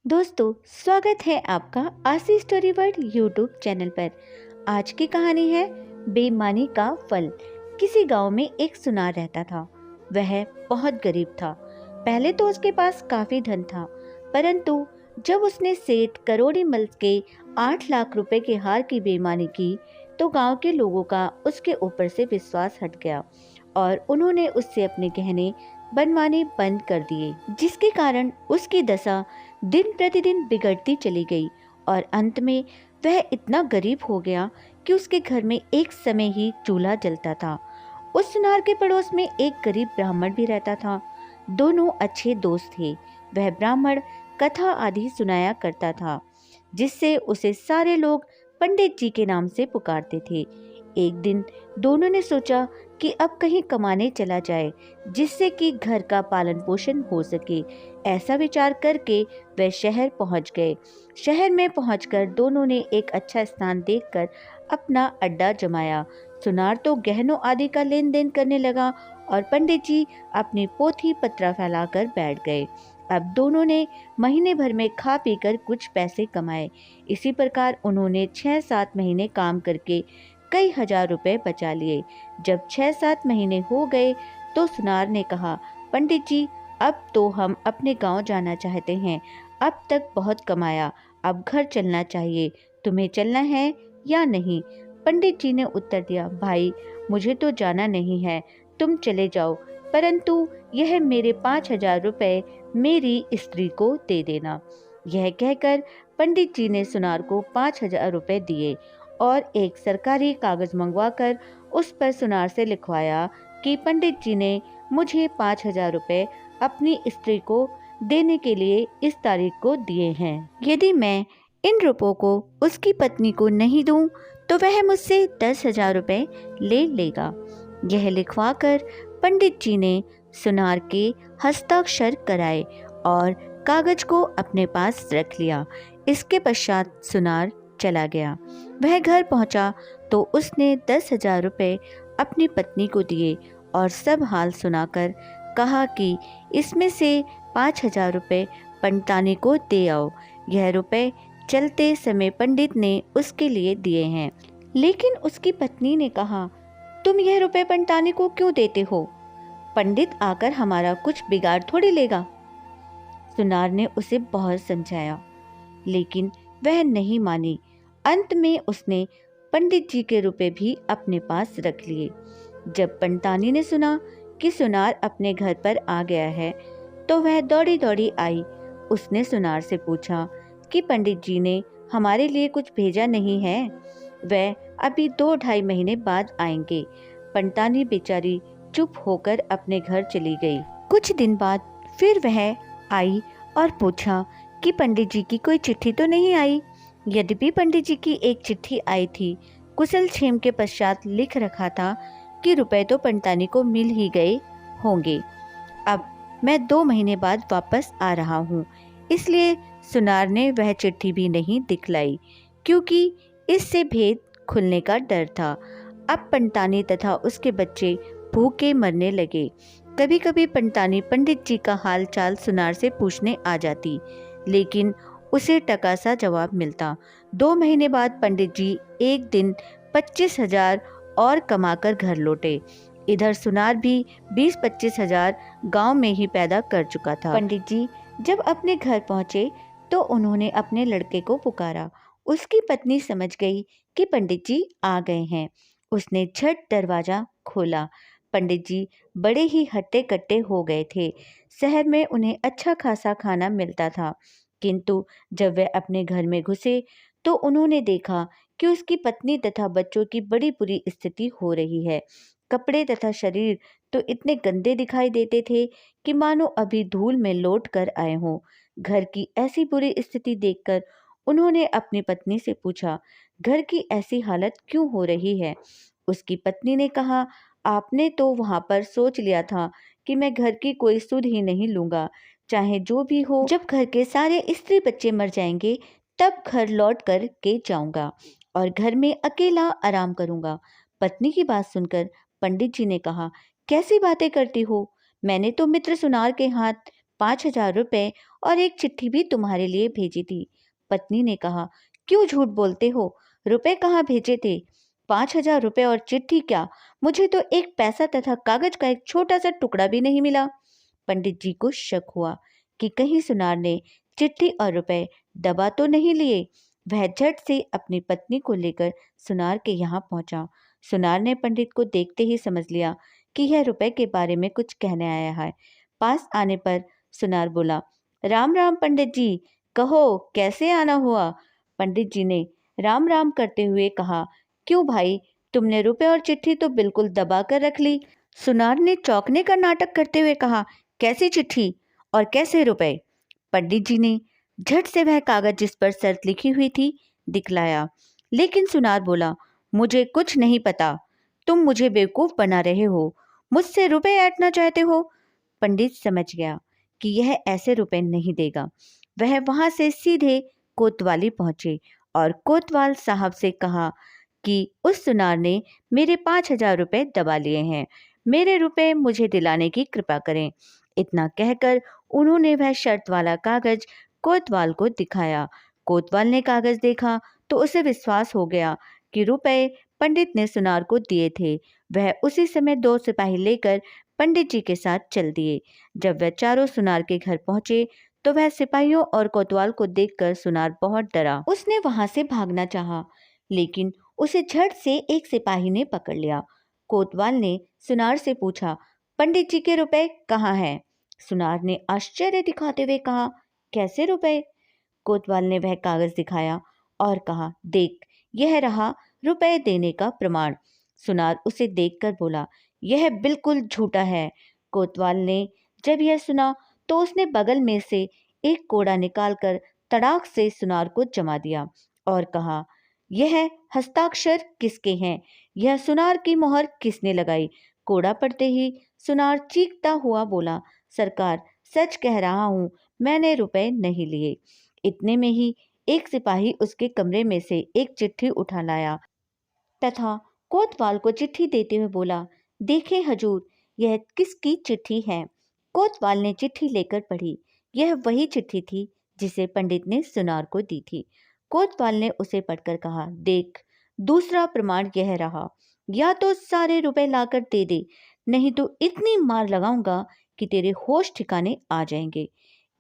दोस्तों, स्वागत है आपका आशी स्टोरी वर्ल्ड यूट्यूब चैनल पर। आज की कहानी है बेईमानी का फल। किसी गांव में एक सुनार रहता था। वह बहुत गरीब था। पहले तो उसके पास काफी धन था, परंतु जब उसने सेठ करोड़ी मल के 8 लाख रुपए के हार की बेईमानी की, तो गांव के लोगों का उसके ऊपर से विश्वास हट गया और उन्होंने उससे अपने गहने बनवाने बंद कर दिए, जिसके कारण उसकी दशा दिन प्रतिदिन बिगड़ती चली गई और अंत में वह इतना गरीब हो गया कि उसके घर में एक समय ही चूल्हा जलता था। उस सुनार के पड़ोस में एक गरीब ब्राह्मण भी रहता था। दोनों अच्छे दोस्त थे। वह ब्राह्मण कथा आदि सुनाया करता था, जिससे उसे सारे लोग पंडित जी के नाम से पुकारते थे। एक दिन दोनों ने सोचा कि अब कहीं कमाने चला जाए, जिससे कि घर का पालन पोषण हो सके। ऐसा विचार करके वे शहर पहुंच गए। शहर में पहुंचकर दोनों ने एक अच्छा स्थान देखकर अपना अड्डा जमाया। सुनार तो गहनों आदि का लेन देन करने लगा और पंडित जी अपनी पोथी पत्रा फैलाकर बैठ गए। अब दोनों ने महीने भर में खा पीकर कुछ पैसे कमाए। इसी प्रकार उन्होंने 6-7 महीने काम करके कई हजार रुपए बचा लिए। जब 6-7 महीने हो गए तो सुनार ने कहा, पंडित जी, अब तो हम अपने गांव जाना चाहते हैं। अब तक बहुत कमाया, अब घर चलना चाहिए। तुम्हें चलना है या नहीं? पंडित जी ने उत्तर दिया, भाई, मुझे तो जाना नहीं है, तुम चले जाओ, परंतु यह मेरे 5,000 रुपए मेरी स्त्री को दे देना। यह कहकर पंडित जी ने सुनार को 5,000 रुपए दिए और एक सरकारी कागज मंगवाकर उस पर सुनार से लिखवाया कि पंडित जी ने मुझे 5,000 रुपए अपनी स्त्री को देने के लिए इस तारीख को दिए हैं। यदि मैं इन रुपयों को उसकी पत्नी को नहीं दूं, तो वह मुझसे 10,000 रुपए ले लेगा। यह लिखवाकर पंडित जी ने सुनार के हस्ताक्षर कराए और कागज को अपने पास रख लिया। इसके पश्चात सुनार चला गया। वह घर पहुंचा तो उसने 10,000 रुपए अपनी पत्नी को दिए और सब हाल सुनाकर कहा कि इसमें से 5,000 रुपए पंडितानी को दे आओ। यह रुपए चलते समय पंडित ने उसके लिए दिए हैं। लेकिन उसकी पत्नी ने कहा, तुम यह रुपए पंडितानी को क्यों देते हो? पंडित आकर हमारा कुछ बिगाड़ थोड़ी लेगा। सुनार ने उसे बहुत समझाया, लेकिन वह नहीं मानी। अंत में उसने पंडित जी के रुपए भी अपने पास रख लिए। जब पंडितानी ने सुना कि सुनार अपने घर पर आ गया है, तो वह दौड़ी दौड़ी आई। उसने सुनार से पूछा कि पंडित जी ने हमारे लिए कुछ भेजा नहीं है? वह अभी 2-2.5 महीने बाद आएंगे। पंडितानी बेचारी चुप होकर अपने घर चली गई। कुछ दिन बाद फिर वह आई और पूछा कि पंडित जी की कोई चिट्ठी तो नहीं आई। यद्यपि पंडित जी की एक चिट्ठी आई थी। कुशल क्षेम के पश्चात लिख रखा था कि रुपए तो पंडितानी को मिल ही गए होंगे। अब मैं 2 महीने बाद वापस आ रहा हूँ, इसलिए सुनार ने वह चिट्ठी भी नहीं दिखलाई, क्योंकि इससे भेद खुलने का डर था। अब पंडितानी तथा उसके बच्चे भूखे मरने लगे। कभी कभी पंडितानी पंडित जी का हाल चाल सुनार से पूछने आ जाती, लेकिन उसे टका सा जवाब मिलता। 2 महीने बाद पंडित जी एक दिन 25,000 और कमाकर घर लौटे। इधर सुनार भी 20-25,000 गांव में ही पैदा कर चुका था। पंडित जी जब अपने घर पहुंचे तो उन्होंने अपने लड़के को पुकारा। उसकी पत्नी समझ गई कि पंडित जी आ गए हैं। उसने झट दरवाजा खोला। पंडित जी बड़े ही हट्टे कट्टे हो गए थे। शहर में उन्हें अच्छा खासा खाना मिलता था, किंतु जब वे अपने घर में घुसे तो उन्होंने देखा कि उसकी पत्नी तथा बच्चों की बड़ी बुरी स्थिति हो रही है। कपड़े तथा शरीर तो इतने गंदे दिखाई देते थे कि मानो अभी धूल में लौट कर आए हों। घर की ऐसी बुरी स्थिति देखकर उन्होंने अपनी पत्नी से पूछा, घर की ऐसी हालत क्यों हो रही है? उसकी पत्नी ने कहा, आपने तो वहां पर सोच लिया था कि मैं घर की कोई सुध ही नहीं लूंगा, चाहे जो भी हो। जब घर के सारे स्त्री बच्चे मर जाएंगे, तब घर लौट कर के जाऊंगा और घर में अकेला आराम करूंगा। पत्नी की बात सुनकर पंडित जी ने कहा, कैसी बातें करती हो? मैंने तो मित्र सुनार के हाथ 5,000 रुपए और एक चिट्ठी भी तुम्हारे लिए भेजी थी। पत्नी ने कहा, क्यों झूठ बोलते हो? रुपए कहाँ भेजे थे? 5,000 रुपए और चिट्ठी क्या? मुझे तो एक पैसा तथा कागज का एक छोटा सा टुकड़ा भी नहीं मिला। पंडित जी को शक हुआ कि कहीं सुनार ने चिट्ठी और रुपए दबा तो नहीं लिए। वह झट से अपनी पत्नी को लेकर सुनार के यहाँ पहुंचा। सुनार ने पंडित को देखते ही समझ लिया कि यह रुपए के बारे में कुछ कहने आया है। पास आने पर सुनार बोला, राम राम पंडित जी, कहो कैसे आना हुआ? पंडित जी ने राम राम करते हुए कहा, क्यों भाई, तुमने रुपए और चिट्ठी तो बिल्कुल दबा कर रख ली। सुनार ने चौंकने का नाटक करते हुए कहा, कैसी चिट्ठी और कैसे रुपए? पंडित जी ने झट से वह कागज जिस पर शर्त लिखी हुई थी दिखलाया। लेकिन सुनार बोला, मुझे कुछ नहीं पता, तुम मुझे बेवकूफ बना रहे हो, मुझसे रुपए ऐंठना चाहते हो। पंडित समझ गया कि यह ऐसे रुपए नहीं देगा। वह वहां से सीधे कोतवाली पहुंचे और कोतवाल साहब से कहा कि उस सुनार ने मेरे 5,000 रुपए दबा लिए हैं, मेरे रुपए मुझे दिलाने की कृपा करें। इतना कहकर उन्होंने वह शर्त वाला कागज कोतवाल को दिखाया। कोतवाल ने कागज देखा तो उसे विश्वास हो गया कि रुपए पंडित ने सुनार को दिए थे। वह उसी समय 2 सिपाही लेकर पंडित जी के साथ चल दिए। जब वह चारों सुनार के घर पहुंचे तो वह सिपाहियों और कोतवाल को देखकर सुनार बहुत डरा। उसने वहां से भागना चाहा, लेकिन उसे झट से एक सिपाही ने पकड़ लिया। कोतवाल ने सुनार से पूछा, पंडित जी के रुपए कहाँ हैं? सुनार ने आश्चर्य दिखाते हुए कहा, कैसे रुपए? कोतवाल ने वह कागज दिखाया और कहा, देख, यह रहा रुपए देने का प्रमाण। सुनार उसे देखकर बोला, यह बिल्कुल झूठा है। कोतवाल ने जब यह सुना तो उसने बगल में से एक कोड़ा निकालकर तड़ाक से सुनार को जमा दिया और कहा, यह हस्ताक्षर किसके हैं? यह सुनार की मोहर किसने लगाई? कोड़ा पड़ते ही सुनार चीखता हुआ बोला, सरकार, सच कह रहा हूं, मैंने रुपए नहीं लिए। इतने में ही एक सिपाही उसके कमरे में से एक चिट्ठी उठा लाया तथा कोतवाल को चिट्ठी देते हुए बोला, देखें हजूर, यह किसकी चिट्ठी है? कोतवाल ने चिट्ठी लेकर पढ़ी। यह वही चिट्ठी थी जिसे पंडित ने सुनार को दी थी। कोतवाल ने उसे पढ़कर कहा, देख, दूसरा प्रमाण यह रहा, या तो सारे रुपए लाकर दे दे, नहीं तो इतनी मार लगाऊंगा कि तेरे होश ठिकाने आ जाएंगे।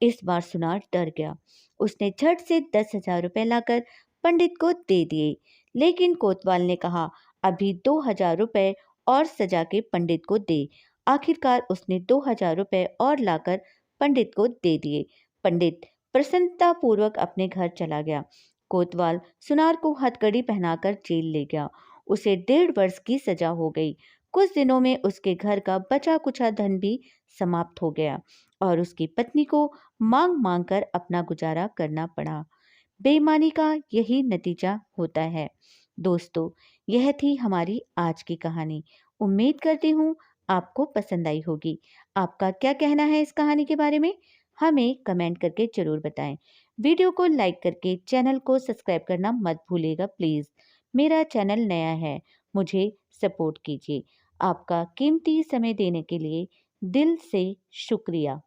इस बार सुनार डर गया। उसने झट से 10,000 रुपए लाकर पंडित को दे दिए। लेकिन कोतवाल ने कहा, अभी 2,000 रुपए और सजा के पंडित को दे। आखिरकार उसने 2,000 रुपए और लाकर पंडित को दे दिए। पंडित प्रसन्नता पूर्वक अपने घर चला गया। कोतवाल सुनार को हथकड़ी पहनाकर जेल ले गया। उसे 1.5 वर्ष की सजा हो गई। कुछ दिनों में उसके घर का बचा कुचा धन भी समाप्त हो गया और उसकी पत्नी को मांग मांग कर अपना गुजारा करना पड़ा। बेईमानी का यही नतीजा होता है। दोस्तों, यह थी हमारी आज की कहानी। उम्मीद करती हूँ आपको पसंद आई होगी। आपका क्या कहना है इस कहानी के बारे में? हमें कमेंट करके ज़रूर बताएं। वीडियो को लाइक करके चैनल को सब्सक्राइब करना मत भूलिएगा प्लीज़। मेरा चैनल नया है, मुझे सपोर्ट कीजिए। आपका कीमती समय देने के लिए दिल से शुक्रिया।